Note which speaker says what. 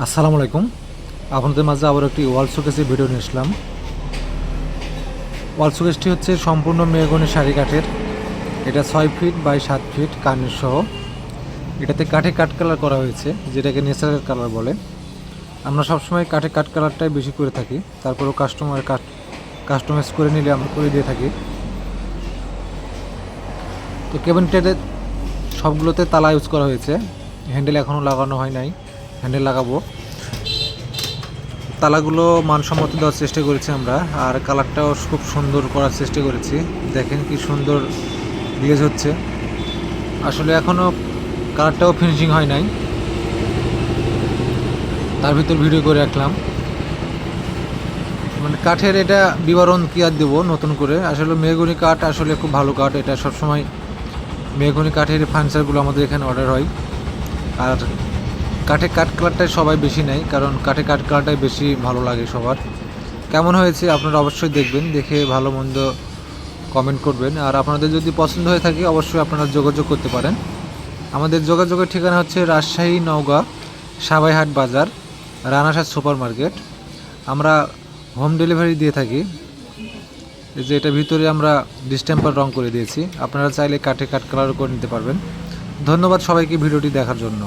Speaker 1: আসসালামু আলাইকুম। আপনাদের মাঝে আবার একটি ওয়াল শোকেসের ভিডিও নিয়ে আসলাম। ওয়াল শোকেসটি হচ্ছে সম্পূর্ণ মেহগনি সারি কাঠের। এটা 6 ফিট বাই 7 ফিট কার্নিশ সহ। এটাতে কাঠে কাট কালার করা হয়েছে, যেটাকে ন্যাচারাল কালার বলে। আমরা সবসময় কাঠে কাট কালারটাই বেশি করে থাকি, তারপরেও কাস্টমাইজ করে নিলে আমরা করে দিয়ে থাকি। তো ক্যাবিনেটের সবগুলোতে তালা ইউজ করা হয়েছে, হ্যান্ডেল এখনও লাগানো হয় নাই, হ্যান্ডেল লাগাবো। তালাগুলো মানসম্মত দেওয়ার চেষ্টা করেছি আমরা, আর কালারটাও খুব সুন্দর করার চেষ্টা করেছি। দেখেন কি সুন্দর গ্লেজ হচ্ছে। আসলে এখনও কালারটাও ফিনিশিং হয় নাই, তার ভিতর ভিডিও করে রাখলাম। মানে কাঠের এটা বিবরণ কি আর দেবো নতুন করে। আসলে মেহগনি কাঠ আসলে খুব ভালো কাঠ। এটা সবসময় মেহগনি কাঠের ফার্নিচারগুলো আমাদের এখানে অর্ডার হয়। আর কাঠে কাঠ কালারটাই সবাই বেশি নেয়, কারণ কাঠে কাঠ কালারটাই বেশি ভালো লাগে সবার। কেমন হয়েছে আপনারা অবশ্যই দেখবেন, দেখে ভালো মন্দ কমেন্ট করবেন। আর আপনাদের যদি পছন্দ হয়ে থাকে অবশ্যই আপনারা যোগাযোগ করতে পারেন। আমাদের যোগাযোগের ঠিকানা হচ্ছে রাজশাহী, নওগাঁ, সাবাইহাট বাজার, রানাসার সুপার মার্কেট। আমরা হোম ডেলিভারি দিয়ে থাকি। এই যে এটা ভিতরে আমরা ডিস্টেম্পার রং করে দিয়েছি, আপনারা চাইলে কাঠে কাঠ কালারও করে নিতে পারবেন। ধন্যবাদ সবাইকে ভিডিওটি দেখার জন্য।